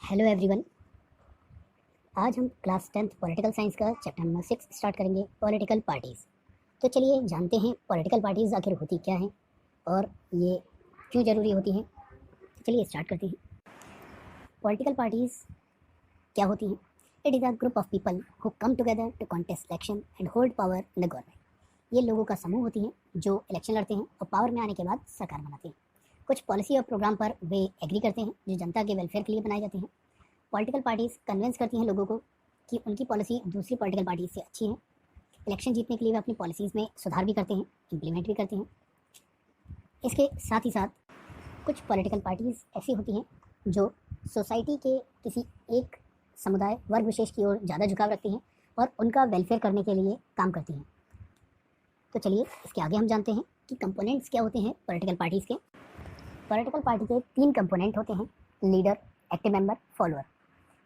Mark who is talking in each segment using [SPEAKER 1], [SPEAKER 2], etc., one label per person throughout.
[SPEAKER 1] Hello everyone. आज हम class 10th political science का चैप्टर नंबर 6 स्टार्ट करेंगे, पॉलिटिकल पार्टीज़। तो चलिए जानते हैं पॉलिटिकल पार्टीज़ आखिर होती क्या हैं और ये क्यों ज़रूरी होती हैं। तो चलिए स्टार्ट करते हैं। पॉलिटिकल पार्टीज़ क्या होती हैं? It is a group of people who come together to contest election and hold power in the government. ये लोगों का समूह होती हैं जो इलेक्शन लड़ते हैं और पावर में आने के बाद सरकार बनाते हैं। कुछ पॉलिसी और प्रोग्राम पर वे एग्री करते हैं जो जनता के वेलफेयर के लिए बनाए जाते हैं। पॉलिटिकल पार्टीज़ कन्विंस करती हैं लोगों को कि उनकी पॉलिसी दूसरी पॉलिटिकल पार्टीज से अच्छी है। इलेक्शन जीतने के लिए वे अपनी पॉलिसीज़ में सुधार भी करते हैं, इम्प्लीमेंट भी करते हैं। इसके साथ ही साथ कुछ पॉलिटिकल पार्टीज़ ऐसी होती हैं जो सोसाइटी के किसी एक समुदाय वर्ग विशेष की ओर ज़्यादा झुकाव रखती हैं और उनका वेलफेयर करने के लिए काम करती हैं। तो चलिए इसके आगे हम जानते हैं कि कंपोनेंट्स क्या होते हैं पॉलिटिकल पार्टीज़ के। पॉलिटिकल पार्टी के 3 कंपोनेंट होते हैं, leader, active member, follower.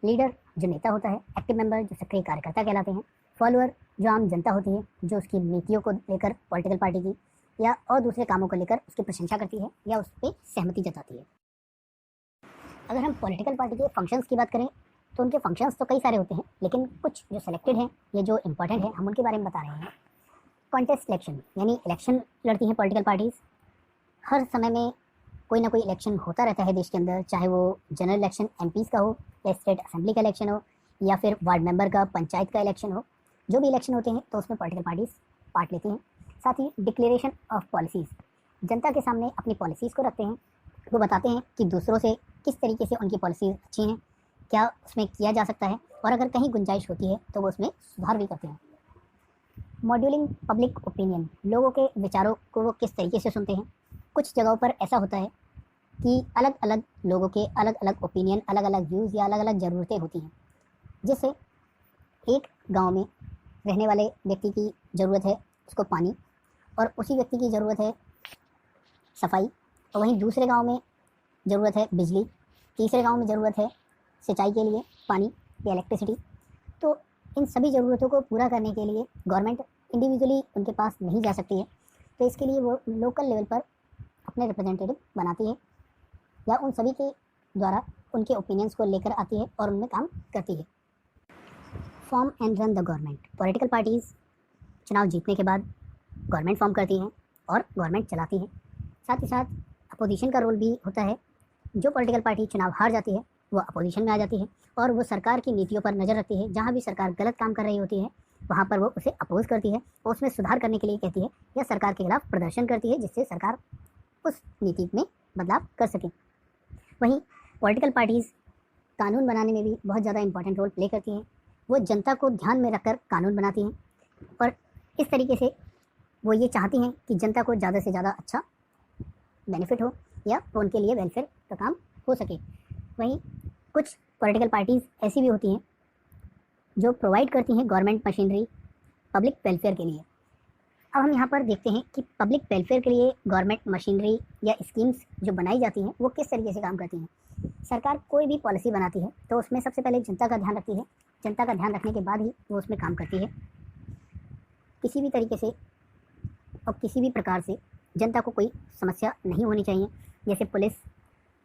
[SPEAKER 1] Leader जो नेता होता है, एक्टिव मेंबर जो सक्रिय कार्यकर्ता कहलाते हैं, फॉलोअर जो आम जनता होती है जो उसकी नीतियों को लेकर पॉलिटिकल पार्टी की या और दूसरे कामों को लेकर उसकी प्रशंसा करती है या उस पर सहमति जताती है। अगर हम पॉलिटिकल पार्टी के फंक्शंस की बात करें तो उनके फंक्शंस तो कई सारे होते हैं, लेकिन कुछ जो सेलेक्टेड हैं या जो इंपॉर्टेंट है हम उनके बारे में बता रहे हैं। कॉन्टेस्ट इलेक्शन यानी इलेक्शन लड़ती हैं पॉलिटिकल पार्टीज़। हर समय में कोई ना कोई इलेक्शन होता रहता है देश के अंदर, चाहे वो जनरल इलेक्शन एमपीज़ का हो या स्टेट असेंबली का इलेक्शन हो या फिर वार्ड मेंबर का, पंचायत का इलेक्शन हो। जो भी इलेक्शन होते हैं तो उसमें पॉलिटिकल पार्टीज़ पार्ट लेती हैं। साथ ही डिक्लेरेशन ऑफ पॉलिसीज़, जनता के सामने अपनी पॉलिसीज़ को रखते हैं। वो बताते हैं कि दूसरों से किस तरीके से उनकी पॉलिसीज़ अच्छी हैं, क्या उसमें किया जा सकता है और अगर कहीं गुंजाइश होती है तो वो उसमें सुधार भी करते हैं। मॉड्यूलिंग पब्लिक ओपिनियन, लोगों के विचारों को वो किस तरीके से सुनते हैं। कुछ जगहों पर ऐसा होता है कि अलग अलग लोगों के अलग अलग ओपिनियन, अलग अलग व्यूज़ या अलग अलग ज़रूरतें होती हैं, जिससे एक गांव में रहने वाले व्यक्ति की ज़रूरत है उसको पानी और उसी व्यक्ति की ज़रूरत है सफाई, और वहीं दूसरे गांव में ज़रूरत है बिजली, तीसरे गांव में ज़रूरत है सिंचाई के लिए पानी या इलेक्ट्रिसिटी। तो इन सभी ज़रूरतों को पूरा करने के लिए गवर्नमेंट इंडिविजुअली उनके पास नहीं जा सकती है, तो इसके लिए वो लोकल लेवल पर अपने रिप्रेजेंटेटिव बनाती है या उन सभी के द्वारा उनके ओपिनियंस को लेकर आती है और उनमें काम करती है। Form and run the government, political parties चुनाव जीतने के बाद गवर्नमेंट फॉर्म करती हैं और गवर्नमेंट चलाती हैं। साथ ही साथ अपोजिशन का रोल भी होता है। जो पॉलिटिकल पार्टी चुनाव हार जाती है वो अपोजिशन में आ जाती है और वो सरकार की नीतियों पर नज़र रखती है। जहाँ भी सरकार गलत काम कर रही होती है वहाँ पर वो उसे अपोज करती है और उसमें सुधार करने के लिए कहती है या सरकार के खिलाफ प्रदर्शन करती है, जिससे सरकार उस नीति में बदलाव कर सके। वहीं पॉलिटिकल पार्टीज़ कानून बनाने में भी बहुत ज़्यादा इंपॉर्टेंट रोल प्ले करती हैं। वो जनता को ध्यान में रखकर कानून बनाती हैं और इस तरीके से वो ये चाहती हैं कि जनता को ज़्यादा से ज़्यादा अच्छा बेनिफिट हो या उनके लिए वेलफेयर का काम हो सके। वहीं कुछ पॉलिटिकल पार्टीज़ ऐसी भी होती हैं जो प्रोवाइड करती हैं गवर्नमेंट मशीनरी पब्लिक वेलफेयर के लिए। अब हम यहाँ पर देखते हैं कि पब्लिक वेलफेयर के लिए गवर्नमेंट मशीनरी या स्कीम्स जो बनाई जाती हैं वो किस तरीके से काम करती हैं। सरकार कोई भी पॉलिसी बनाती है तो उसमें सबसे पहले जनता का ध्यान रखती है। जनता का ध्यान रखने के बाद ही वो उसमें काम करती है। किसी भी तरीके से और किसी भी प्रकार से जनता को कोई समस्या नहीं होनी चाहिए, जैसे पुलिस,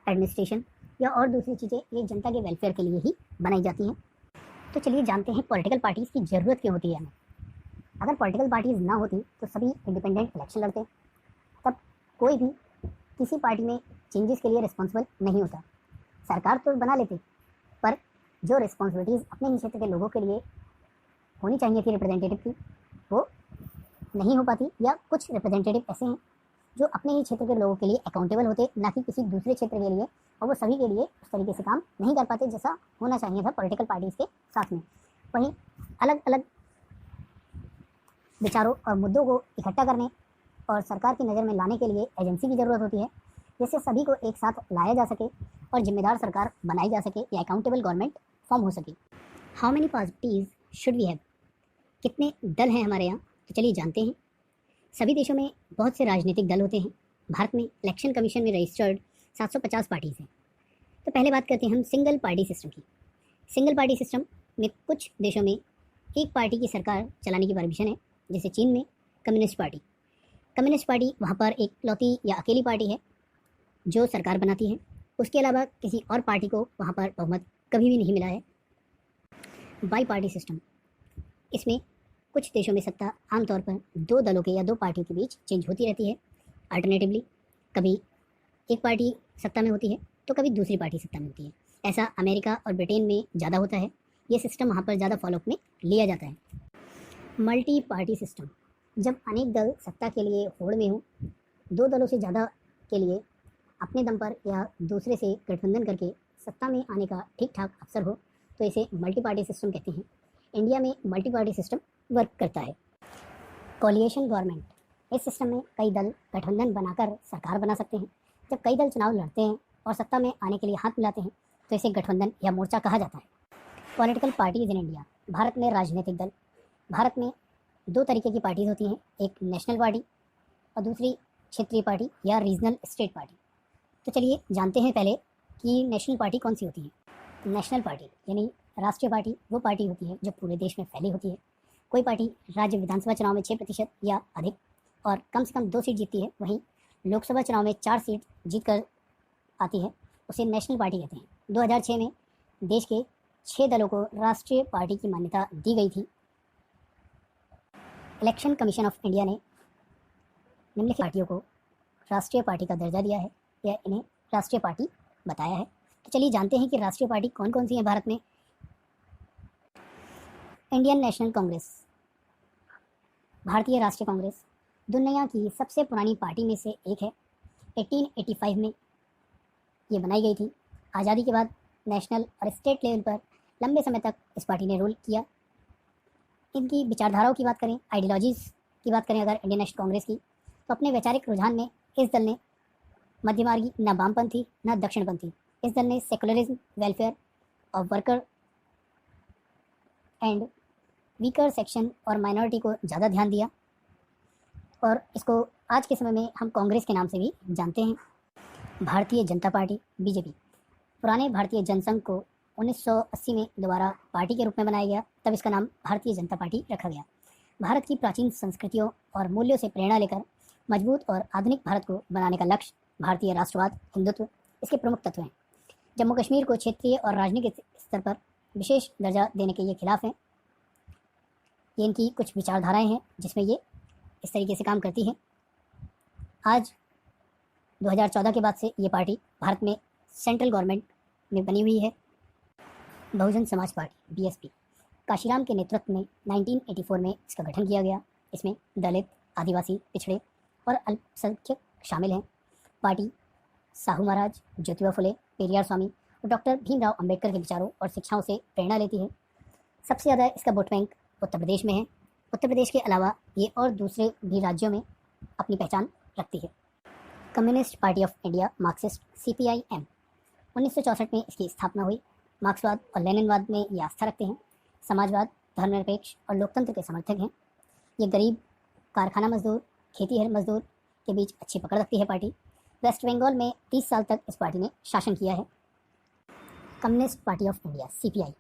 [SPEAKER 1] एडमिनिस्ट्रेशन या और दूसरी चीज़ें, ये जनता के वेलफेयर के लिए ही बनाई जाती हैं। तो चलिए जानते हैं पॉलिटिकल पार्टीज़ की ज़रूरत क्यों होती है हमें। अगर पॉलिटिकल पार्टीज़ ना होती तो सभी इंडिपेंडेंट इलेक्शन लड़ते, तब कोई भी किसी पार्टी में चेंजेस के लिए रिस्पॉन्सिबल नहीं होता। सरकार तो बना लेते, पर जो रिस्पॉन्सिबिलिटीज़ अपने ही क्षेत्र के लोगों के लिए होनी चाहिए थी रिप्रेजेंटेटिव की, वो नहीं हो पाती, या कुछ रिप्रेजेंटेटिव ऐसे हैं जो अपने ही क्षेत्र के लोगों के लिए अकाउंटेबल होते, ना कि किसी दूसरे क्षेत्र के लिए, और वो सभी के लिए उस तरीके से काम नहीं कर पाते जैसा होना चाहिए था पॉलिटिकल पार्टीज़ के साथ में। वहीं अलग अलग विचारों और मुद्दों को इकट्ठा करने और सरकार की नज़र में लाने के लिए एजेंसी की ज़रूरत होती है, जिससे सभी को एक साथ लाया जा सके और जिम्मेदार सरकार बनाई जा सके या अकाउंटेबल गवर्नमेंट फॉर्म हो सके। How many parties should we have, कितने दल हैं हमारे यहाँ, तो चलिए जानते हैं। सभी देशों में बहुत से राजनीतिक दल होते हैं। भारत में इलेक्शन कमीशन में रजिस्टर्ड 750 पार्टीज़ हैं। तो पहले बात करते हैं हम सिंगल पार्टी सिस्टम की। सिंगल पार्टी सिस्टम में कुछ देशों में एक पार्टी की सरकार चलाने की परमिशन है, जैसे चीन में कम्युनिस्ट पार्टी। कम्युनिस्ट पार्टी वहाँ पर एक लौती या अकेली पार्टी है जो सरकार बनाती है। उसके अलावा किसी और पार्टी को वहाँ पर बहुमत कभी भी नहीं मिला है। बाई पार्टी सिस्टम, इसमें कुछ देशों में सत्ता आमतौर पर दो दलों के या दो पार्टियों के बीच चेंज होती रहती है। अल्टरनेटिवली कभी एक पार्टी सत्ता में होती है तो कभी दूसरी पार्टी सत्ता में होती है। ऐसा अमेरिका और ब्रिटेन में ज़्यादा होता है। ये सिस्टम वहाँ पर ज़्यादा फॉलोअप में लिया जाता है। मल्टी पार्टी सिस्टम, जब अनेक दल सत्ता के लिए होड़ में हो, दो दलों से ज़्यादा के लिए अपने दम पर या दूसरे से गठबंधन करके सत्ता में आने का ठीक ठाक अवसर हो, तो इसे मल्टी पार्टी सिस्टम कहते हैं। इंडिया में मल्टी पार्टी सिस्टम वर्क करता है। कोलिएशन गवर्नमेंट, इस सिस्टम में कई दल गठबंधन बनाकर सरकार बना सकते हैं। जब कई दल चुनाव लड़ते हैं और सत्ता में आने के लिए हाथ मिलाते हैं तो इसे गठबंधन या मोर्चा कहा जाता है। Political parties in India, Bharat में राजनीतिक दल। भारत में दो तरीके की पार्टीज होती हैं, एक नेशनल पार्टी और दूसरी क्षेत्रीय पार्टी या रीजनल स्टेट पार्टी। तो चलिए जानते हैं पहले कि नेशनल पार्टी कौन सी होती है। नेशनल पार्टी यानी राष्ट्रीय पार्टी वो पार्टी होती है जो पूरे देश में फैली होती है। कोई पार्टी राज्य विधानसभा चुनाव में 6% या अधिक और कम से कम 2 सीट जीतती है, वहीं लोकसभा चुनाव में 4 सीट जीत कर आती है, उसे नेशनल पार्टी कहते हैं। 2006 में देश के 6 दलों को राष्ट्रीय पार्टी की मान्यता दी गई थी। इलेक्शन कमीशन ऑफ इंडिया ने निम्नलिखित पार्टियों को राष्ट्रीय पार्टी का दर्जा दिया है या इन्हें राष्ट्रीय पार्टी बताया है। तो चलिए जानते हैं कि राष्ट्रीय पार्टी कौन कौन सी है भारत में। इंडियन नेशनल कांग्रेस, भारतीय राष्ट्रीय कांग्रेस दुनिया की सबसे पुरानी पार्टी में से एक है। 1885 में ये बनाई गई थी। आज़ादी के बाद नेशनल और स्टेट लेवल पर लंबे समय तक इस पार्टी ने रोल किया। इनकी विचारधाराओं की बात करें, आइडियोलॉजीज़ की बात करें अगर इंडियन नेशनल कांग्रेस की, तो अपने वैचारिक रुझान में इस दल ने मध्यमार्गी न वामपंथी न दक्षिणपंथी, इस दल ने सेकुलरिज्म, वेलफेयर और वर्कर एंड वीकर सेक्शन और माइनॉरिटी को ज़्यादा ध्यान दिया और इसको आज के समय में हम कांग्रेस के नाम से भी जानते हैं। भारतीय जनता पार्टी बीजेपी, पुराने भारतीय जनसंघ को 1980 में दोबारा पार्टी के रूप में बनाया गया, तब इसका नाम भारतीय जनता पार्टी रखा गया। भारत की प्राचीन संस्कृतियों और मूल्यों से प्रेरणा लेकर मजबूत और आधुनिक भारत को बनाने का लक्ष्य भारतीय राष्ट्रवाद, हिंदुत्व इसके प्रमुख तत्व हैं। जम्मू कश्मीर को क्षेत्रीय और राजनीतिक स्तर पर विशेष दर्जा देने के ये खिलाफ हैं। ये इनकी कुछ विचारधाराएं हैं जिसमें ये इस तरीके से काम करती है। आज 2014 के बाद से ये पार्टी भारत में सेंट्रल गवर्नमेंट में बनी हुई है। बहुजन समाज पार्टी बीएसपी, काशीराम के नेतृत्व में 1984 में इसका गठन किया गया। इसमें दलित, आदिवासी, पिछड़े और अल्पसंख्यक शामिल हैं। पार्टी साहू महाराज, ज्योतिबा फुले, पेरियार स्वामी और डॉक्टर भीमराव अंबेडकर के विचारों और शिक्षाओं से प्रेरणा लेती है। सबसे ज़्यादा इसका वोट बैंक उत्तर प्रदेश में है। उत्तर प्रदेश के अलावा ये और दूसरे भी राज्यों में अपनी पहचान रखती है। Communist party of India Marxist CPIM, 1964 में इसकी स्थापना हुई। मार्क्सवाद और लेनिनवाद में ये आस्था रखते हैं। समाजवाद, धर्मनिरपेक्ष और लोकतंत्र के समर्थक हैं। ये गरीब, कारखाना मजदूर, खेती मजदूर के बीच अच्छी पकड़ रखती है पार्टी। वेस्ट बंगाल में 30 साल तक इस पार्टी ने शासन किया है। Communist party of India CPI,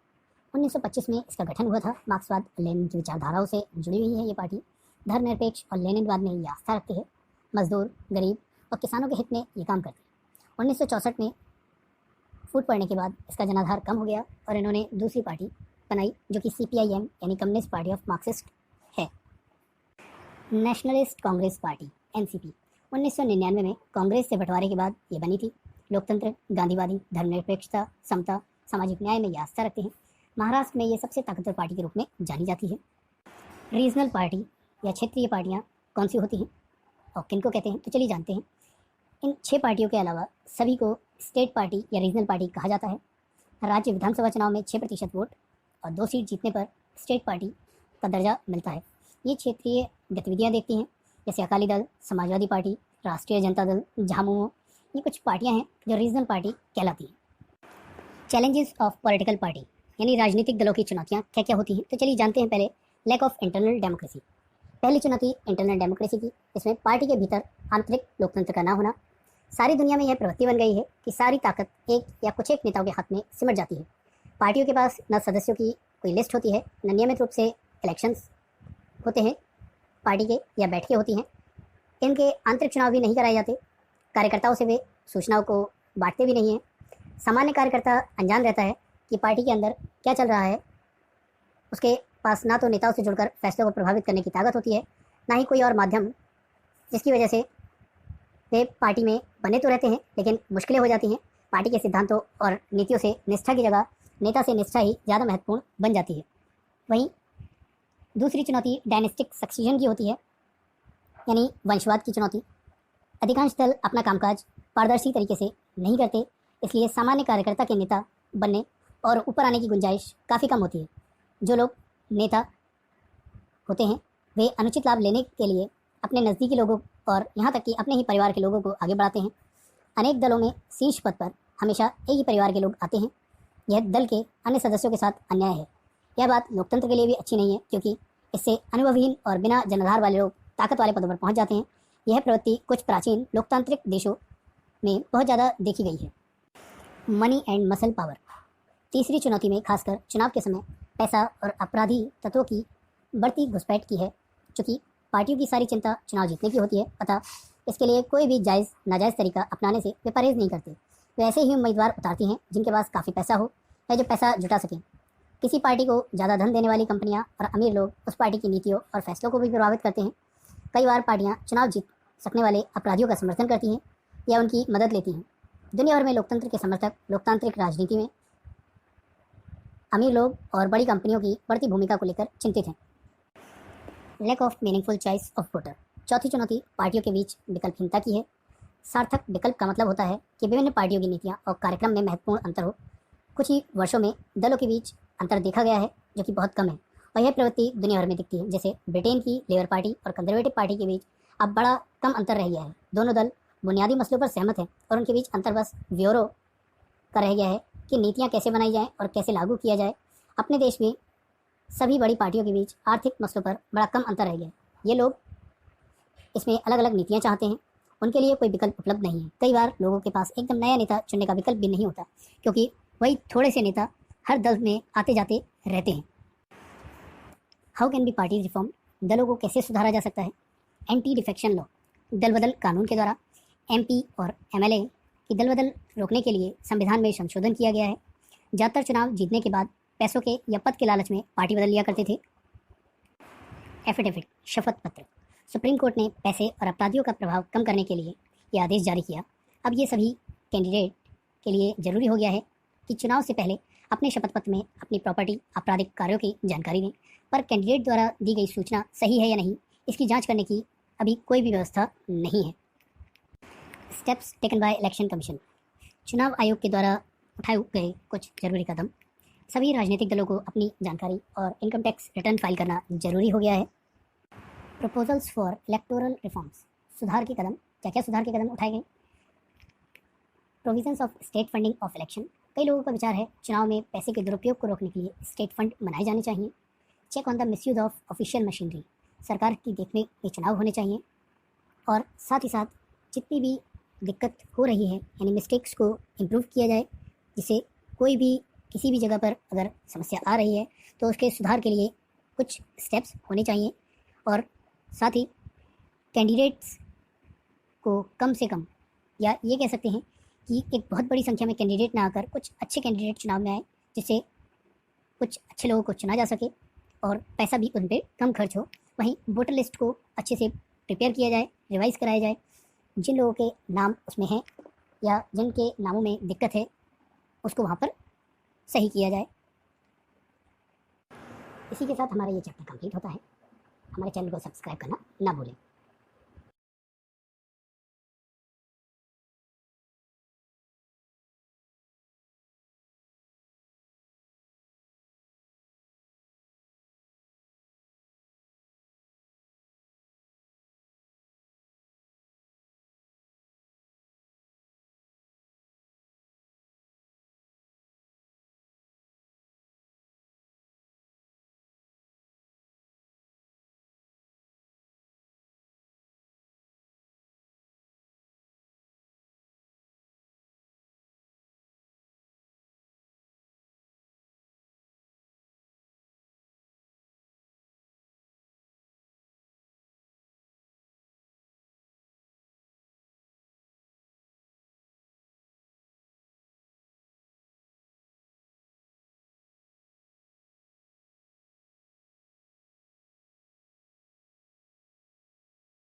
[SPEAKER 1] 1925 में इसका गठन हुआ था। मार्क्सवाद, लेनिन की विचारधाराओं से जुड़ी हुई है ये पार्टी। धर्मनिरपेक्ष और लेनिनवाद में ये आस्था रखती है। मजदूर, गरीब और किसानों के हित में ये काम करती है। 1964 में फूट पड़ने के बाद इसका जनाधार कम हो गया और इन्होंने दूसरी पार्टी बनाई जो कि CPIM यानी कम्युनिस्ट पार्टी ऑफ मार्क्सिस्ट है। नेशनलिस्ट कांग्रेस पार्टी NCP, 1999 में कांग्रेस से बंटवारे के बाद ये बनी थी। लोकतंत्र, गांधीवादी, धर्मनिरपेक्षता, समता, सामाजिक न्याय में ये आस्था रखते हैं। महाराष्ट्र में ये सबसे ताकतवर पार्टी के रूप में जानी जाती है। रीजनल पार्टी या क्षेत्रीय पार्टियाँ कौन सी होती हैं और किनको कहते हैं, तो चलिए जानते हैं। इन 6 पार्टियों के अलावा सभी को स्टेट पार्टी या रीजनल पार्टी कहा जाता है। राज्य विधानसभा चुनाव में 6% वोट और 2 सीट जीतने पर स्टेट पार्टी का दर्जा मिलता है। ये क्षेत्रीय गतिविधियाँ देखती हैं, जैसे अकाली दल, समाजवादी पार्टी, राष्ट्रीय जनता दल, झामुमो, ये कुछ पार्टियाँ हैं जो रीजनल पार्टी कहलाती हैं। चैलेंजेस ऑफ पॉलिटिकल पार्टी यानी राजनीतिक दलों की चुनौतियाँ क्या क्या होती हैं, तो चलिए जानते हैं। पहले लैक ऑफ इंटरनल डेमोक्रेसी, पहली चुनौती इंटरनल डेमोक्रेसी की। इसमें पार्टी के भीतर आंतरिक लोकतंत्र का ना होना। सारी दुनिया में यह प्रवृत्ति बन गई है कि सारी ताकत एक या कुछ एक नेताओं के हाथ में सिमट जाती है। पार्टियों के पास न सदस्यों की कोई लिस्ट होती है, न नियमित रूप से इलेक्शंस होते हैं पार्टी के या बैठकें होती हैं। इनके आंतरिक चुनाव भी नहीं कराए जाते। कार्यकर्ताओं से वे सूचनाओं को बांटते भी नहीं हैं। सामान्य कार्यकर्ता अनजान रहता है कि पार्टी के अंदर क्या चल रहा है, उसके पास ना तो नेताओं से जुड़कर फैसलों को प्रभावित करने की ताकत होती है, ना ही कोई और माध्यम, जिसकी वजह से वे पार्टी में बने तो रहते हैं लेकिन मुश्किलें हो जाती हैं। पार्टी के सिद्धांतों और नीतियों से निष्ठा की जगह नेता से निष्ठा ही ज़्यादा महत्वपूर्ण बन जाती है। वहीं दूसरी चुनौती डायनेस्टिक सक्सीजन की होती है, यानी वंशवाद की चुनौती। अधिकांश दल अपना कामकाज पारदर्शी तरीके से नहीं करते, इसलिए सामान्य कार्यकर्ता के नेता बनने और ऊपर आने की गुंजाइश काफ़ी कम होती है। जो लोग नेता होते हैं वे अनुचित लाभ लेने के लिए अपने नज़दीकी लोगों और यहाँ तक कि अपने ही परिवार के लोगों को आगे बढ़ाते हैं। अनेक दलों में शीर्ष पद पर हमेशा एक ही परिवार के लोग आते हैं। यह दल के अन्य सदस्यों के साथ अन्याय है। यह बात लोकतंत्र के लिए भी अच्छी नहीं है, क्योंकि इससे अनुभवहीन और बिना जनाधार वाले लोग ताकत वाले पदों पर पहुँच जाते हैं। यह प्रवृत्ति कुछ प्राचीन लोकतांत्रिक देशों में बहुत ज़्यादा देखी गई है। Money and muscle power. तीसरी चुनौती में खासकर चुनाव के समय पैसा और अपराधी तत्वों की बढ़ती घुसपैठ की है। चूँकि पार्टियों की सारी चिंता चुनाव जीतने की होती है, अतः इसके लिए कोई भी जायज़ नाजायज़ तरीका अपनाने से वे परहेज़ नहीं करते। वे ऐसे ही उम्मीदवार उतारती हैं जिनके पास काफ़ी पैसा हो या जो पैसा जुटा सकें। किसी पार्टी को ज़्यादा धन देने वाली कंपनियां और अमीर लोग उस पार्टी की नीतियों और फैसलों को भी प्रभावित करते हैं। कई बार पार्टियां चुनाव जीत सकने वाले अपराधियों का समर्थन करती हैं या उनकी मदद लेती हैं। दुनिया भर में लोकतंत्र के समर्थक लोकतांत्रिक राजनीति में अमीर लोग और बड़ी कंपनियों की बढ़ती भूमिका को लेकर चिंतित हैं। Lack of meaningful choice of voter. चौथी चुनौती पार्टियों के बीच विकल्पहीनता की है। सार्थक विकल्प का मतलब होता है कि विभिन्न पार्टियों की नीतियाँ और कार्यक्रम में महत्वपूर्ण अंतर हो। कुछ ही वर्षों में दलों के बीच अंतर देखा गया है, जो कि बहुत कम है, और यह प्रवृत्ति दुनिया भर में दिखती है। जैसे ब्रिटेन की लेबर पार्टी और कंजर्वेटिव पार्टी के बीच अब बड़ा कम अंतर रह गया है। दोनों दल बुनियादी मसलों पर सहमत हैं और उनके बीच अंतर बस ब्यूरो का रह गया है कि नीतियाँ कैसे बनाई जाएँ और कैसे लागू किया जाए। अपने देश में सभी बड़ी पार्टियों के बीच आर्थिक मसलों पर बड़ा कम अंतर रह गया है। ये लोग इसमें अलग अलग नीतियाँ चाहते हैं, उनके लिए कोई विकल्प उपलब्ध नहीं है। कई बार लोगों के पास एकदम नया नेता चुनने का विकल्प भी नहीं होता, क्योंकि वही थोड़े से नेता हर दल में आते जाते रहते हैं। How can be party reform. दलों को कैसे सुधारा जा सकता है। Anti defection law. दल बदल कानून के द्वारा MP और MLA की दल बदल रोकने के लिए संविधान में संशोधन किया गया है। ज़्यादातर चुनाव जीतने के बाद पैसों के या पद के लालच में पार्टी बदल लिया करते थे। एफिडेविट शपथ पत्र। सुप्रीम कोर्ट ने पैसे और अपराधियों का प्रभाव कम करने के लिए यह आदेश जारी किया। अब ये सभी कैंडिडेट के लिए जरूरी हो गया है कि चुनाव से पहले अपने शपथ पत्र में अपनी प्रॉपर्टी आपराधिक कार्यों की जानकारी दें, पर कैंडिडेट द्वारा दी गई सूचना सही है या नहीं, इसकी जांच करने की अभी कोई भी व्यवस्था नहीं है। Steps taken by election commission. चुनाव आयोग के द्वारा उठाए गए कुछ जरूरी कदम। सभी राजनीतिक दलों को अपनी जानकारी और इनकम टैक्स रिटर्न फाइल करना जरूरी हो गया है। Proposals for electoral reforms. सुधार के कदम। क्या क्या सुधार के कदम उठाए गए। Provisions of state funding of election. कई लोगों का विचार है चुनाव में पैसे के दुरुपयोग को रोकने के लिए स्टेट फंड बनाए जाने चाहिए। Check on the misuse of official machinery. सरकार की देखरेख में चुनाव होने चाहिए, और साथ ही साथ जितनी भी दिक्कत हो रही है यानी मिस्टेक्स को इम्प्रूव किया जाए, जिससे कोई भी किसी भी जगह पर अगर समस्या आ रही है तो उसके सुधार के लिए कुछ स्टेप्स होने चाहिए। और साथ ही कैंडिडेट्स को कम से कम, या ये कह सकते हैं कि एक बहुत बड़ी संख्या में कैंडिडेट ना आकर कुछ अच्छे कैंडिडेट चुनाव में आए, जिससे कुछ अच्छे लोगों को चुना जा सके और पैसा भी उन पर कम खर्च हो। वहीं वोटर लिस्ट को अच्छे से प्रिपेयर किया जाए, रिवाइज़ कराया जाए। जिन लोगों के नाम उसमें हैं या जिनके नामों में दिक्कत है, उसको वहाँ पर सही किया जाए। इसी के साथ हमारा ये चैप्टर कंप्लीट होता है। हमारे चैनल को सब्सक्राइब करना ना भूलें।